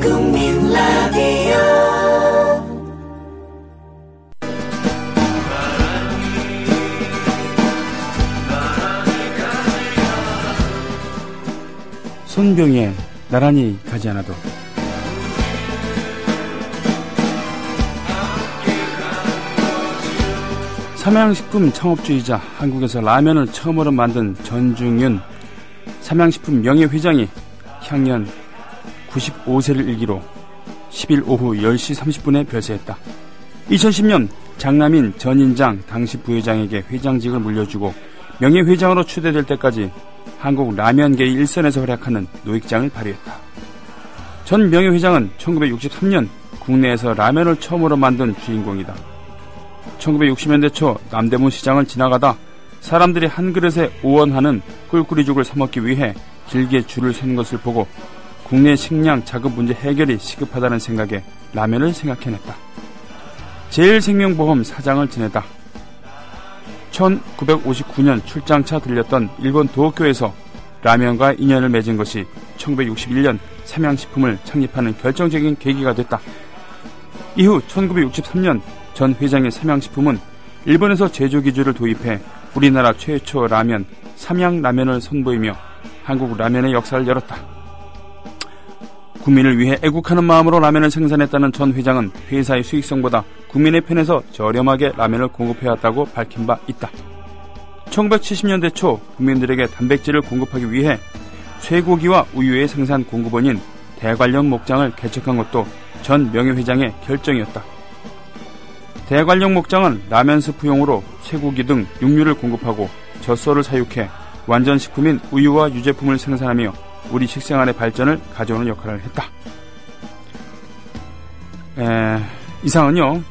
국민 라디오 손병희의 나란히 가지 않아도. 삼양식품 창업주의자, 한국에서 라면을 처음으로 만든 전중윤 삼양식품 명예회장이 향년 95세를 일기로 10일 오후 10시 30분에 별세했다. 2010년 장남인 전인장 당시 부회장에게 회장직을 물려주고 명예회장으로 추대될 때까지 한국 라면계의 일선에서 활약하는 노익장을 발휘했다. 전 명예회장은 1963년 국내에서 라면을 처음으로 만든 주인공이다. 1960년대 초 남대문 시장을 지나가다 사람들이 한 그릇에 5원 하는 꿀꿀이죽을 사먹기 위해 길게 줄을 서는 것을 보고 국내 식량 자급 문제 해결이 시급하다는 생각에 라면을 생각해냈다. 제일생명보험 사장을 지내다 1959년 출장차 들렸던 일본 도쿄에서 라면과 인연을 맺은 것이 1961년 삼양식품을 창립하는 결정적인 계기가 됐다. 이후 1963년 전 회장의 삼양식품은 일본에서 제조기주를 도입해 우리나라 최초 라면 삼양라면을 선보이며 한국 라면의 역사를 열었다. 국민을 위해 애국하는 마음으로 라면을 생산했다는 전 회장은 회사의 수익성보다 국민의 편에서 저렴하게 라면을 공급해왔다고 밝힌 바 있다. 1970년대 초 국민들에게 단백질을 공급하기 위해 쇠고기와 우유의 생산 공급원인 대관령 목장을 개척한 것도 전 명예회장의 결정이었다. 대관령 목장은 라면 스프용으로 쇠고기 등 육류를 공급하고 젖소를 사육해 완전 식품인 우유와 유제품을 생산하며 우리 식생활의 발전을 가져오는 역할을 했다. 이상은요,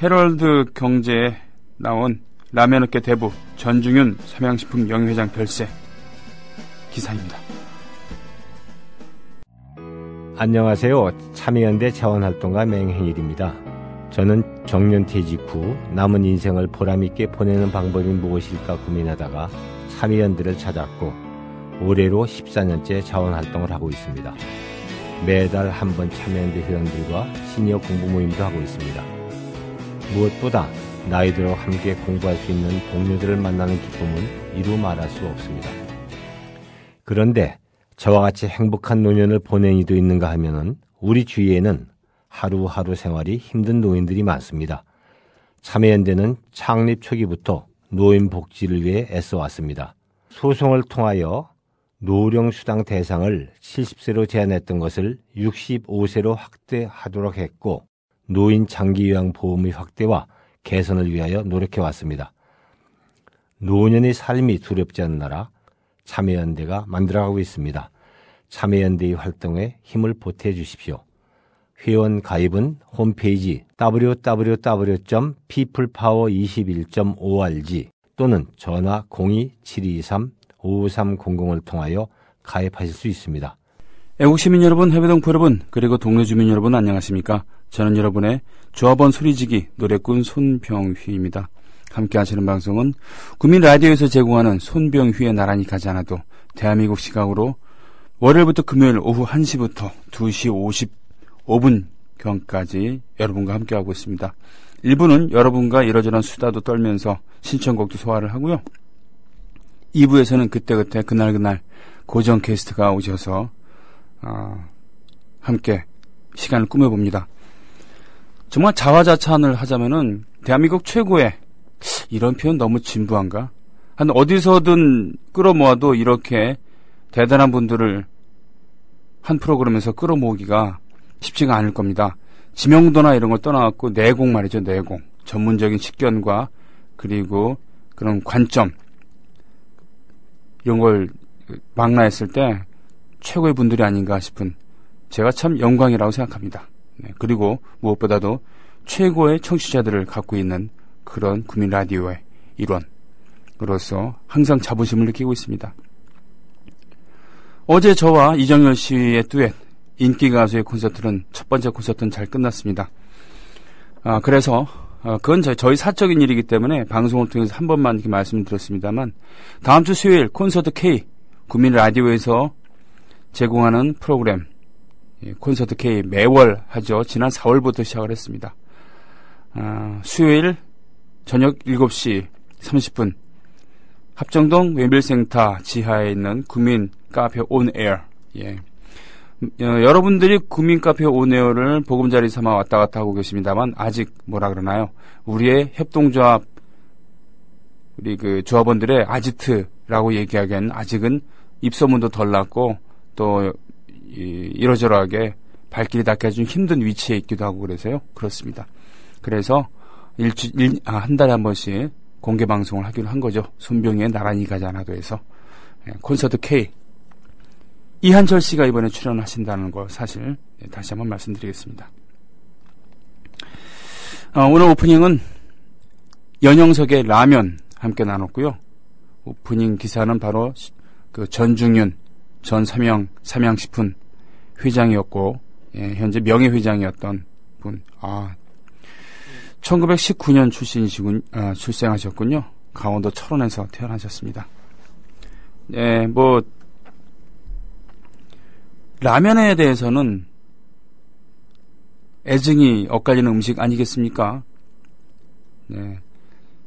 헤럴드 경제에 나온 라면업계 대부 전중윤 삼양식품 명예회장 별세 기사입니다. 안녕하세요. 참여연대 자원활동가 맹행일입니다. 저는 정년퇴직 후 남은 인생을 보람있게 보내는 방법이 무엇일까 고민하다가 참여연대를 찾았고 올해로 14년째 자원활동을 하고 있습니다. 매달 한 번 참여연대 회원들과 시니어 공부 모임도 하고 있습니다. 무엇보다 나이 들어 함께 공부할 수 있는 동료들을 만나는 기쁨은 이루 말할 수 없습니다. 그런데 저와 같이 행복한 노년을 보낸 이도 있는가 하면은 우리 주위에는 하루하루 생활이 힘든 노인들이 많습니다. 참여연대는 창립 초기부터 노인 복지를 위해 애써왔습니다. 소송을 통하여 노령수당 대상을 70세로 제한했던 것을 65세로 확대하도록 했고 노인 장기요양보험의 확대와 개선을 위하여 노력해왔습니다. 노년의 삶이 두렵지 않는 나라 참여연대가 만들어가고 있습니다. 참여연대의 활동에 힘을 보태주십시오. 회원 가입은 홈페이지 www.peoplepower21.org 또는 전화 02-723-5300을 통하여 가입하실 수 있습니다. 애국시민 여러분, 해외동포 여러분, 그리고 동네 주민 여러분 안녕하십니까? 저는 여러분의 조합원 소리지기 노래꾼 손병휘입니다. 함께 하시는 방송은 국민 라디오에서 제공하는 손병휘의 나란히 가지 않아도 대한민국 시각으로 월요일부터 금요일 오후 1시부터 2시 55분경까지 여러분과 함께하고 있습니다. 1부는 여러분과 이러저런 수다도 떨면서 신청곡도 소화를 하고요. 2부에서는 그때그때 그날그날 고정 게스트가 오셔서 함께 시간을 꾸며봅니다. 정말 자화자찬을 하자면은 대한민국 최고의, 이런 표현 너무 진부한가? 한 어디서든 끌어모아도 이렇게 대단한 분들을 한 프로그램에서 끌어모으기가 쉽지가 않을 겁니다. 지명도나 이런 걸 떠나갖고 내공 말이죠, 내공. 전문적인 식견과 그리고 그런 관점, 이런 걸 망라했을 때 최고의 분들이 아닌가 싶은, 제가 참 영광이라고 생각합니다. 네, 그리고 무엇보다도 최고의 청취자들을 갖고 있는 그런 국민 라디오의 일원으로서 항상 자부심을 느끼고 있습니다. 어제 저와 이정열 씨의 듀엣 인기 가수의 콘서트는, 첫 번째 콘서트는 잘 끝났습니다. 그래서 그건 저희 사적인 일이기 때문에 방송을 통해서 한 번만 이렇게 말씀을 드렸습니다만, 다음 주 수요일 콘서트 K 국민 라디오에서 제공하는 프로그램 콘서트 K 매월 하죠. 지난 4월부터 시작을 했습니다. 수요일 저녁 7시 30분 합정동 웨빌센터 지하에 있는 국민 카페 온에어. 여러분들이 국민 카페 온에어를 보금자리 삼아 왔다 갔다 하고 계십니다만 아직 뭐라 그러나요? 우리의 협동조합 우리 그 조합원들의 아지트라고 얘기하기에는 아직은 입소문도 덜 났고 또 이러저러하게 발길이 닿기 좀 힘든 위치에 있기도 하고 그래서요. 그렇습니다. 그래서 한 달에 한 번씩 공개 방송을 하기로 한 거죠. 손병희의 나란히 가지 않아도 해서 콘서트 K 이한철 씨가 이번에 출연하신다는 거 사실 다시 한번 말씀드리겠습니다. 오늘 오프닝은 연영석의 라면 함께 나눴고요. 오프닝 기사는 바로 그 전중윤 전 삼양식품 회장이었고 현재 명예회장이었던 분. 1919년 출생하셨군요. 강원도 철원에서 태어나셨습니다. 라면에 대해서는 애증이 엇갈리는 음식 아니겠습니까?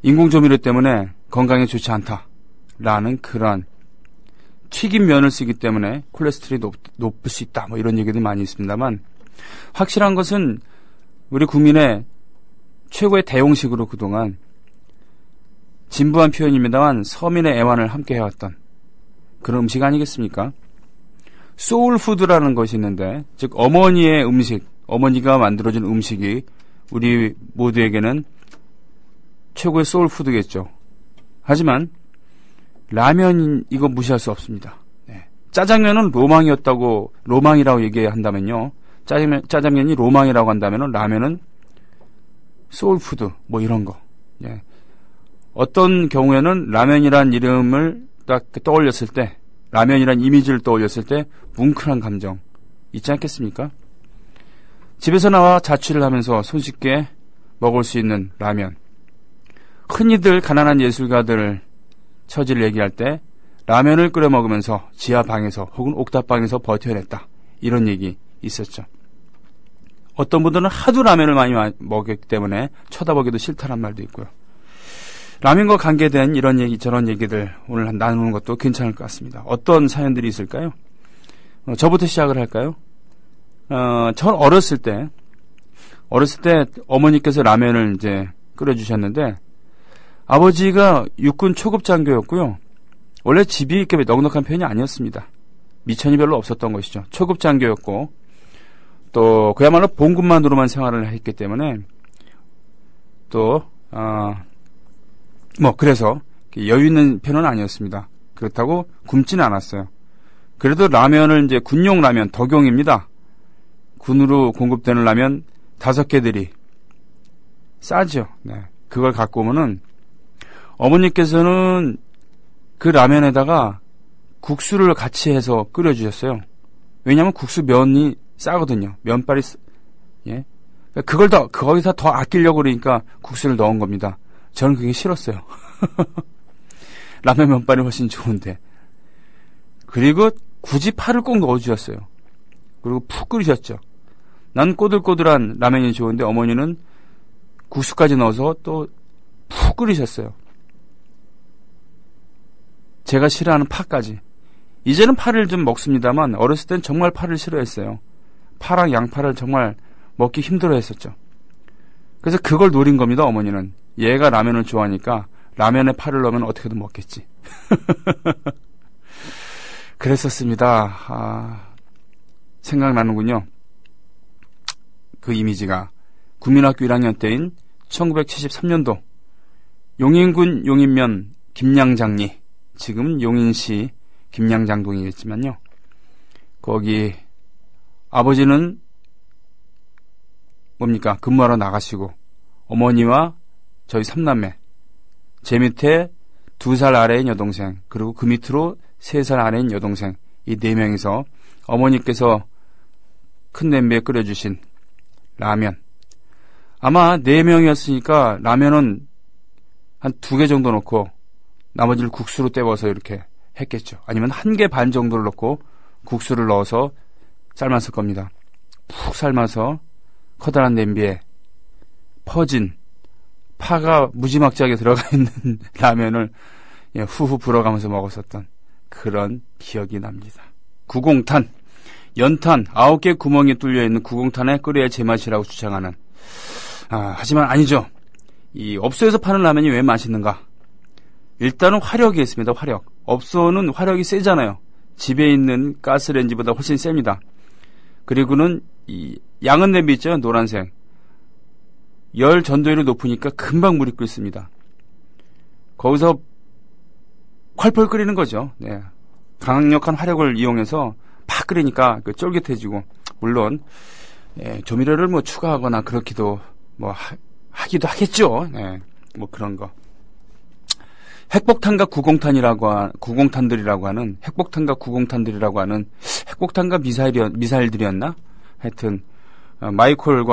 인공조미료 때문에 건강에 좋지 않다라는 그러한 튀긴 면을 쓰기 때문에 콜레스테롤이 높을 수 있다. 이런 얘기도 많이 있습니다만 확실한 것은 우리 국민의 최고의 대용식으로 그동안 진부한 표현입니다만 서민의 애환을 함께 해왔던 그런 음식 아니겠습니까? 소울푸드라는 것이 있는데 즉 어머니의 음식, 어머니가 만들어준 음식이 우리 모두에게는 최고의 소울푸드겠죠. 하지만 라면 이거 무시할 수 없습니다. 짜장면은 로망이라고 얘기한다면요. 짜장면이 로망이라고 한다면 라면은 소울푸드 이런 거. 어떤 경우에는 라면이란 이름을 딱 떠올렸을 때 라면이란 이미지를 떠올렸을 때 뭉클한 감정 있지 않겠습니까? 집에서 나와 자취를 하면서 손쉽게 먹을 수 있는 라면. 흔히들 가난한 예술가들 처지를 얘기할 때 라면을 끓여 먹으면서 지하방에서 혹은 옥탑방에서 버텨냈다. 이런 얘기 있었죠. 어떤 분들은 하도 라면을 많이 먹였기 때문에 쳐다보기도 싫다는 말도 있고요. 라면과 관계된 이런 얘기 저런 얘기들 오늘 나누는 것도 괜찮을 것 같습니다. 어떤 사연들이 있을까요? 저부터 시작을 할까요? 전 어렸을 때 어머니께서 라면을 이제 끓여주셨는데 아버지가 육군 초급 장교였고요. 원래 집이 이렇게 넉넉한 편이 아니었습니다. 미천이 별로 없었던 것이죠. 초급 장교였고 또 그야말로 봉급만으로만 생활을 했기 때문에 또 그래서 여유 있는 편은 아니었습니다. 그렇다고 굶지는 않았어요. 그래도 라면을 이제 군용 라면 덕용입니다. 군으로 공급되는 라면 5개들이 싸죠. 그걸 갖고 오면은 어머니께서는 그 라면에다가 국수를 같이 해서 끓여주셨어요. 왜냐하면 국수 면이 싸거든요. 면발이 그걸 거기서 더 아끼려고 그러니까 국수를 넣은 겁니다. 저는 그게 싫었어요. 라면 면발이 훨씬 좋은데. 그리고 굳이 파를 꼭 넣어주셨어요. 그리고 푹 끓이셨죠. 난 꼬들꼬들한 라면이 좋은데 어머니는 국수까지 넣어서 또 푹 끓이셨어요. 제가 싫어하는 파까지. 이제는 파를 좀 먹습니다만 어렸을 땐 정말 파를 싫어했어요. 파랑 양파를 정말 먹기 힘들어 했었죠. 그래서 그걸 노린 겁니다. 어머니는. 얘가 라면을 좋아하니까 라면에 파를 넣으면 어떻게든 먹겠지. 그랬었습니다. 생각나는군요. 그 이미지가. 국민학교 1학년 때인 1973년도 용인군 용인면 김양장리, 지금 용인시 김양장동이겠지만요. 거기 아버지는 근무하러 나가시고 어머니와 저희 3남매, 제 밑에 2살 아래인 여동생, 그리고 그 밑으로 3살 아래인 여동생, 이 4명이서 어머니께서 큰 냄비에 끓여주신 라면. 아마 4명이었으니까 라면은 한 2개 정도 넣고 나머지를 국수로 때워서 이렇게 했겠죠. 아니면 1개 반 정도를 넣고 국수를 넣어서 삶았을 겁니다. 푹 삶아서 커다란 냄비에 퍼진 파가 무지막지하게 들어가 있는 라면을 후후 불어가면서 먹었었던 그런 기억이 납니다. 구공탄, 연탄 9개 구멍이 뚫려있는 구공탄에 끓여야 제맛이라고 주장하는 하지만 아니죠. 이 업소에서 파는 라면이 왜 맛있는가? 일단은 화력이 있습니다. 화력. 업소는 화력이 세잖아요. 집에 있는 가스레인지보다 훨씬 셉니다. 그리고는 이 양은 냄비 있죠. 노란색. 열 전도율이 높으니까 금방 물이 끓습니다. 거기서 펄펄 끓이는 거죠. 네. 강력한 화력을 이용해서 팍 끓이니까 쫄깃해지고, 물론 조미료를 뭐 추가하거나 그렇기도 뭐 하기도 하겠죠. 네. 뭐 그런 거. 핵폭탄과 구공탄들이라고 하는 핵폭탄과 핵폭탄과 미사일들이었나? 하여튼 마이콜이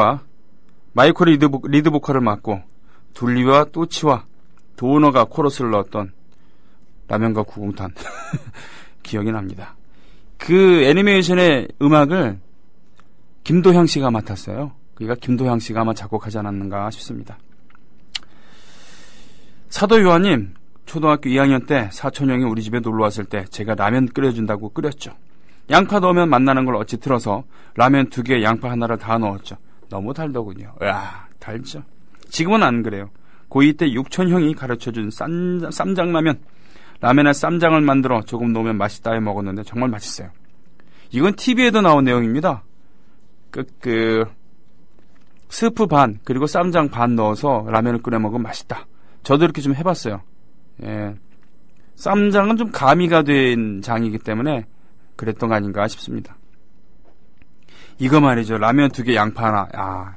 리드 보컬을 맡고 둘리와 또치와 도너가 코러스를 넣었던 라면과 구공탄 기억이 납니다. 그 애니메이션의 음악을 김도향 씨가 맡았어요. 그러니까 김도향 씨가 아마 작곡하지 않았는가 싶습니다. 사도 요한님, 초등학교 2학년 때 사촌 형이 우리 집에 놀러 왔을 때 제가 라면 끓여준다고 끓였죠. 양파 넣으면 맛나는 걸 어찌 들어서 라면 2개, 양파 하나를 다 넣었죠. 너무 달더군요. 으아, 달죠. 지금은 안 그래요. 고2 때 육촌 형이 가르쳐준 쌈장라면, 라면에 쌈장을 만들어 조금 넣으면 맛있다 해 먹었는데 정말 맛있어요. 이건 TV에도 나온 내용입니다. 스프 반 그리고 쌈장 반 넣어서 라면을 끓여 먹으면 맛있다. 저도 이렇게 좀 해봤어요. 예. 쌈장은 좀 가미가 된 장이기 때문에 그랬던 거 아닌가 싶습니다. 이거 말이죠. 라면 2개, 양파 하나.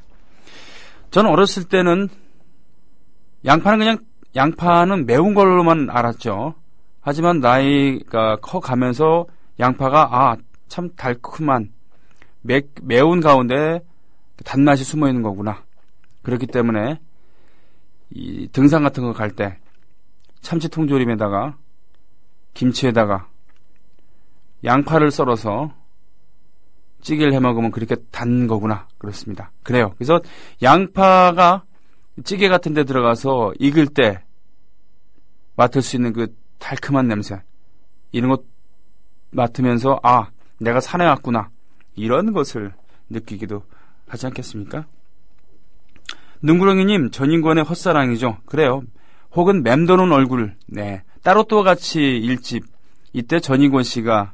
저는 어렸을 때는 양파는 매운 걸로만 알았죠. 하지만 나이가 커가면서 양파가 참 달콤한 매운 가운데 단맛이 숨어 있는 거구나. 그렇기 때문에 이 등산 같은 거 갈 때 참치 통조림에다가 김치에다가 양파를 썰어서 찌개를 해 먹으면 그렇게 단 거구나. 그렇습니다. 그래요. 그래서 양파가 찌개 같은 데 들어가서 익을 때 맡을 수 있는 그 달콤한 냄새, 이런 것 맡으면서 내가 산에 왔구나, 이런 것을 느끼기도 하지 않겠습니까? 능구렁이님, 전인권의 헛사랑이죠. 그래요. 혹은 맴도는 얼굴. 네, 따로또 같이 1집, 이때 전인권 씨가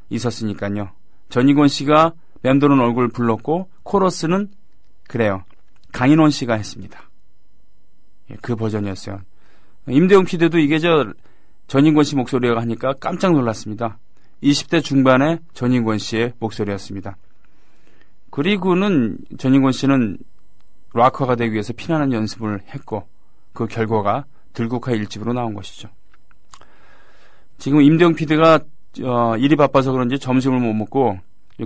있었으니까요. 전인권 씨가 맴도는 얼굴 불렀고 코러스는 그래요, 강인원 씨가 했습니다. 그 버전이었어요. 임대용 PD도 이게 전인권 씨 목소리가 하니까 깜짝 놀랐습니다. 20대 중반의 전인권 씨의 목소리였습니다. 그리고는 전인권 씨는 락커가 되기 위해서 피나는 연습을 했고 그 결과가 들국화 1집으로 나온 것이죠. 지금 임대용 PD가 일이 바빠서 그런지 점심을 못 먹고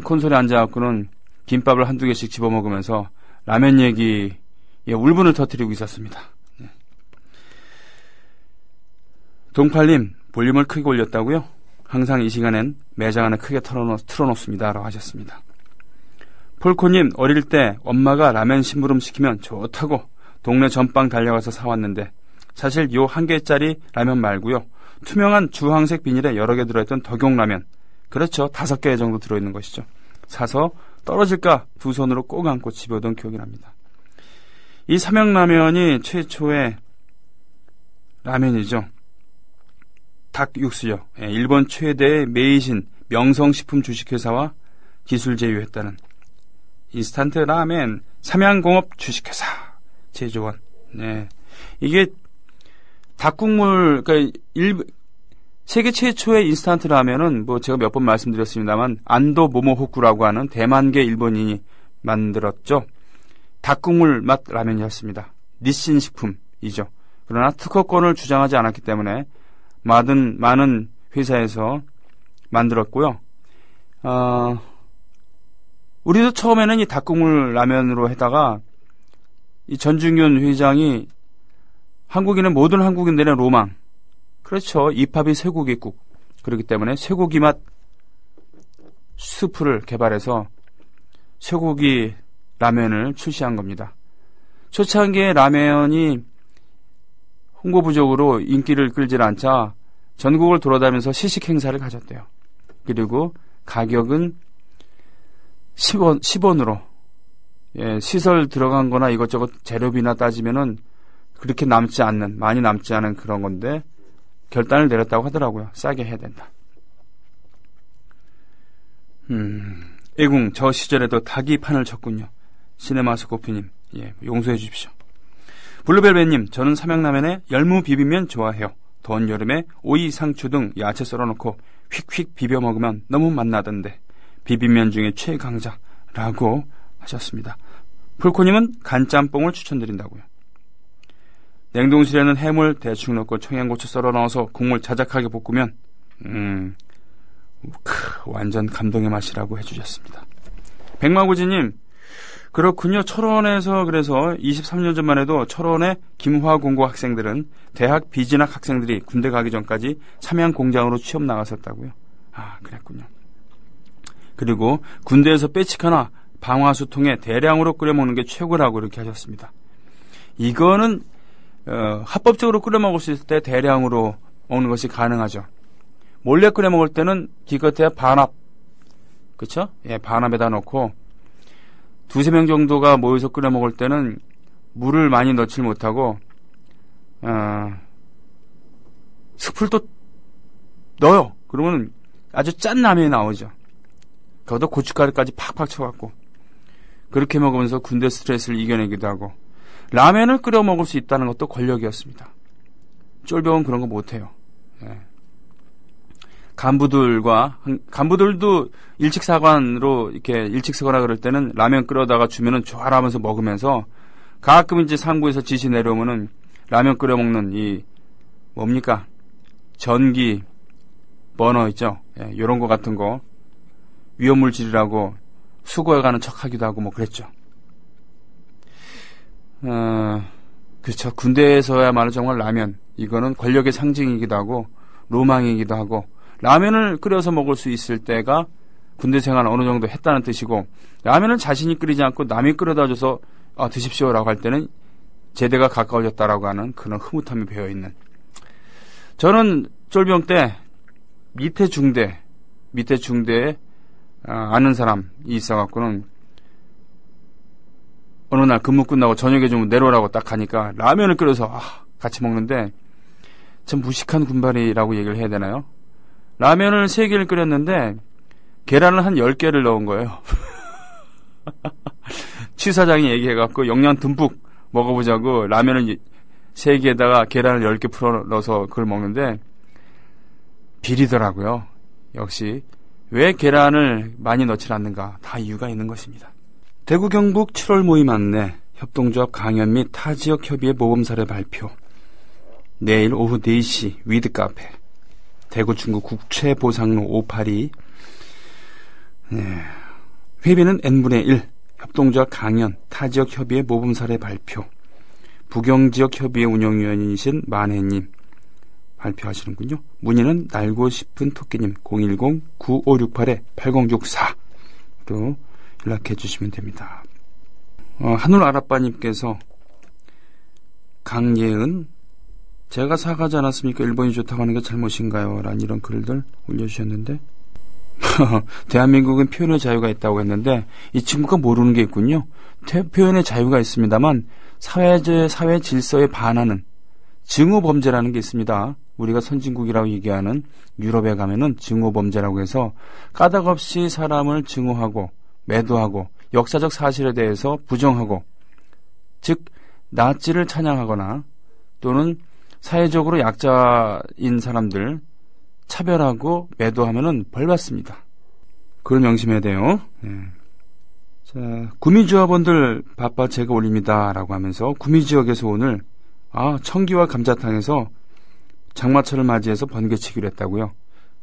콘솔에 앉아갖고는 김밥을 한두 개씩 집어먹으면서 라면 얘기에 울분을 터뜨리고 있었습니다. 동팔님, 볼륨을 크게 올렸다고요? 항상 이 시간엔 매장 안에 크게 틀어놓습니다. 라고 하셨습니다. 폴코님, 어릴 때 엄마가 라면 심부름 시키면 좋다고 동네 전빵 달려가서 사왔는데 사실 요 1개짜리 라면 말고요, 투명한 주황색 비닐에 여러 개 들어있던 덕용라면, 그렇죠, 5개 정도 들어있는 것이죠. 사서 떨어질까 두 손으로 꼭 안고 집에 오던 기억이 납니다. 이 삼양라면이 최초의 라면이죠. 닭육수요. 일본 최대의 메이신 명성식품 주식회사와 기술 제휴했다는 인스턴트 라멘 삼양공업 주식회사 제조원. 네, 이게 닭국물, 그러니까 세계 최초의 인스턴트 라면은 뭐 제가 몇 번 말씀드렸습니다만 안도 모모호쿠라고 하는 대만계 일본인이 만들었죠. 닭국물 맛 라면이었습니다. 니신 식품이죠. 그러나 특허권을 주장하지 않았기 때문에 많은 회사에서 만들었고요. 우리도 처음에는 이 닭국물 라면으로 해다가 이 전중윤 회장이 한국인은 모든 한국인들의 로망, 그렇죠, 입합이 쇠고기국, 그렇기 때문에 쇠고기 맛 스프를 개발해서 쇠고기 라면을 출시한 겁니다. 초창기에 라면이 홍보 부족으로 인기를 끌지 않자 전국을 돌아다니면서 시식 행사를 가졌대요. 그리고 가격은 10원으로 시설 들어간 거나 이것저것 재료비나 따지면은 그렇게 많이 남지 않은 그런 건데 결단을 내렸다고 하더라고요. 싸게 해야 된다. 애궁 저 시절에도 닭이 판을 쳤군요. 시네마스코프님 용서해 주십시오. 블루벨벳님 저는 삼양라면에 열무 비빔면 좋아해요. 더운 여름에 오이, 상추 등 야채 썰어놓고 휙휙 비벼 먹으면 너무 맛나던데 비빔면 중에 최강자라고 하셨습니다. 풀코님은 간짬뽕을 추천드린다고요. 냉동실에는 해물 대충 넣고 청양고추 썰어 넣어서 국물 자작하게 볶으면 완전 감동의 맛이라고 해주셨습니다. 백마구지님 그렇군요. 철원에서 그래서 23년 전만 해도 철원의 김화공고 학생들은 대학 비진학 학생들이 군대 가기 전까지 삼양 공장으로 취업 나갔었다고요. 아 그랬군요. 그리고 군대에서 빼치카나 방화수통에 대량으로 끓여 먹는 게 최고라고 이렇게 하셨습니다. 이거는 합법적으로 끓여 먹을 수 있을 때 대량으로 먹는 것이 가능하죠. 몰래 끓여 먹을 때는 기껏해야 반합, 그렇죠? 반합에다 넣고 두세 명 정도가 모여서 끓여 먹을 때는 물을 많이 넣지 못하고 숯불도 넣어요. 그러면 아주 짠 라면이 나오죠. 거기다 고춧가루까지 팍팍 쳐갖고 그렇게 먹으면서 군대 스트레스를 이겨내기도 하고 라면을 끓여 먹을 수 있다는 것도 권력이었습니다. 쫄병은 그런 거 못해요. 간부들도 일찍사관으로 이렇게 일찍 서거나 그럴 때는 라면 끓여다가 주면은 좋아하면서 먹으면서 가끔 이제 상부에서 지시 내려오면은 라면 끓여 먹는 이 뭡니까 전기 버너 있죠. 요런 거 같은 거 위험물질이라고 수거해가는 척하기도 하고 뭐 그랬죠. 그렇죠. 군대에서야말로 정말 라면 이거는 권력의 상징이기도 하고 로망이기도 하고 라면을 끓여서 먹을 수 있을 때가 군대 생활을 어느 정도 했다는 뜻이고 라면을 자신이 끓이지 않고 남이 끓여다 줘서 드십시오라고 할 때는 제대가 가까워졌다라고 하는 그런 흐뭇함이 배어있는. 저는 쫄병 때 밑에 중대에 아는 사람이 있어갖고는 어느 날 근무 끝나고 저녁에 좀 내려오라고 딱 가니까 라면을 끓여서 같이 먹는데 참 무식한 군발이라고 얘기를 해야 되나요? 라면을 3개를 끓였는데 계란을 한 10개를 넣은 거예요. 취사장이 얘기해갖고 영양 듬뿍 먹어보자고 라면을 3개에다가 계란을 10개 풀어 넣어서 그걸 먹는데 비리더라고요. 역시 왜 계란을 많이 넣지 않는가 다 이유가 있는 것입니다. 대구 경북 7월 모임 안내 협동조합 강연 및 타지역 협의회 모범 사례 발표 내일 오후 4시 위드카페 대구 중구 국채보상로 582 회비는 n분의 1 협동조합 강연 타지역 협의회 모범 사례 발표 부경지역 협의회 운영위원이신 만혜님 발표하시는군요. 문의는 날고 싶은 토끼님 010-9568-8064로 연락해 주시면 됩니다. 하늘아라빠님께서 강예은 제가 사과하지 않았습니까? 일본이 좋다고 하는 게 잘못인가요? 라는 이런 글들 올려주셨는데 대한민국은 표현의 자유가 있다고 했는데 이 친구가 모르는 게 있군요. 표현의 자유가 있습니다만 사회 질서에 반하는 증오범죄라는 게 있습니다. 우리가 선진국이라고 얘기하는 유럽에 가면은 증오범죄라고 해서 까닭없이 사람을 증오하고 매도하고 역사적 사실에 대해서 부정하고 즉 나치를 찬양하거나 또는 사회적으로 약자인 사람들 차별하고 매도하면은 벌 받습니다. 그걸 명심해야 돼요. 자, 구미조합원들 바빠 제가 올립니다라고 하면서 구미지역에서 오늘 청기와 감자탕에서 장마철을 맞이해서 번개치기로 했다고요.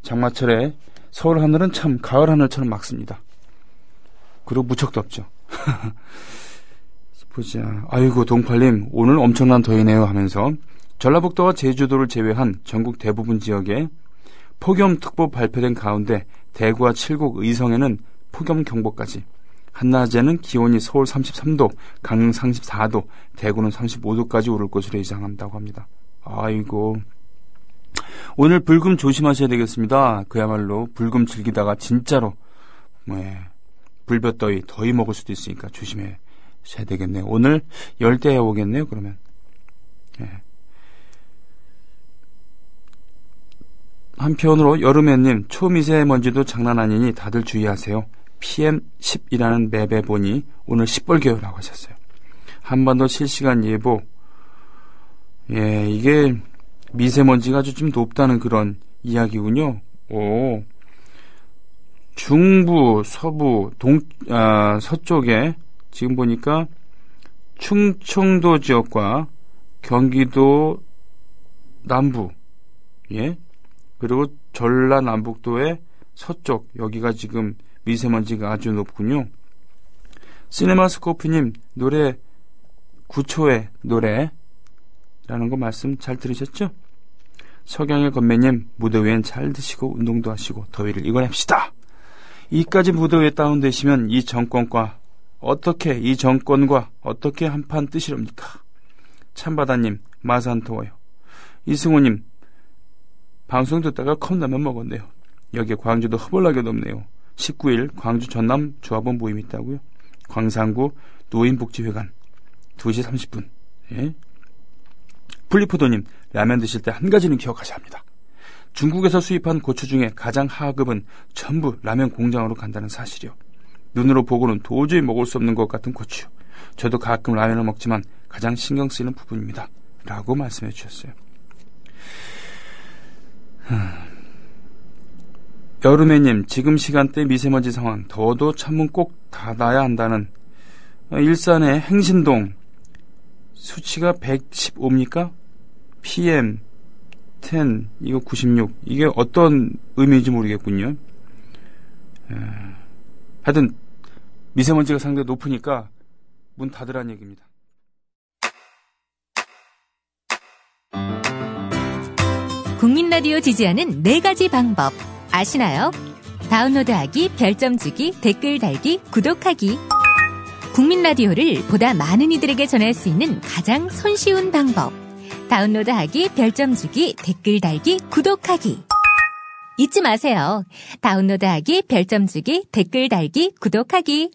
장마철에 서울 하늘은 참 가을 하늘처럼 맑습니다. 그리고 무척 덥죠. 보자. 아이고 동팔님 오늘 엄청난 더위네요 하면서 전라북도와 제주도를 제외한 전국 대부분 지역에 폭염특보 발표된 가운데 대구와 칠곡, 의성에는 폭염경보까지. 한낮에는 기온이 서울 33도, 강릉 34도, 대구는 35도까지 오를 것으로 예상한다고 합니다. 아이고, 오늘 불금 조심하셔야 되겠습니다. 그야말로 불금 즐기다가 진짜로 불볕더위, 더위 먹을 수도 있으니까 조심하셔야 되겠네요. 오늘 열대야 오겠네요. 그러면 한편으로 여름애님, 초미세먼지도 장난 아니니 다들 주의하세요. PM10이라는 맵에 보니 오늘 시뻘개요라고 하셨어요. 한반도 실시간 예보. 이게 미세먼지가 아주 좀 높다는 그런 이야기군요. 중부, 서부, 서쪽에 지금 보니까 충청도 지역과 경기도 남부, 그리고 전라남북도의 서쪽, 여기가 지금 미세먼지가 아주 높군요. 시네마스코프님, 노래 9초의 노래라는 거 말씀 잘 들으셨죠? 석양의 건매님, 무더위엔 잘 드시고 운동도 하시고 더위를 이겨냅시다. 이까지 무더위에 다운되시면 이 정권과 어떻게 한판 뜨시렵니까? 참바다님, 마산토워요. 이승호님, 방송 듣다가 컵라면 먹었네요. 여기에 광주도 허벌나게 덥네요. 19일 광주 전남 조합원 모임이 있다고요. 광산구 노인복지회관 2시 30분. 플리포도님, 라면 드실 때 한 가지는 기억하셔야 합니다. 중국에서 수입한 고추 중에 가장 하급은 전부 라면 공장으로 간다는 사실이요. 눈으로 보고는 도저히 먹을 수 없는 것 같은 고추. 저도 가끔 라면을 먹지만 가장 신경 쓰이는 부분입니다. 라고 말씀해 주셨어요. 여름애님, 지금 시간대 미세먼지 상황, 더워도 창문 꼭 닫아야 한다는. 일산의 행신동 수치가 115입니까? PM10, 이거 96. 이게 어떤 의미인지 모르겠군요. 하여튼 미세먼지가 상당히 높으니까 문 닫으라는 얘기입니다. 국민라디오 지지하는 4가지 방법 아시나요? 다운로드하기, 별점 주기, 댓글 달기, 구독하기. 국민라디오를 보다 많은 이들에게 전할 수 있는 가장 손쉬운 방법. 다운로드하기, 별점 주기, 댓글 달기, 구독하기. 잊지 마세요. 다운로드하기, 별점 주기, 댓글 달기, 구독하기.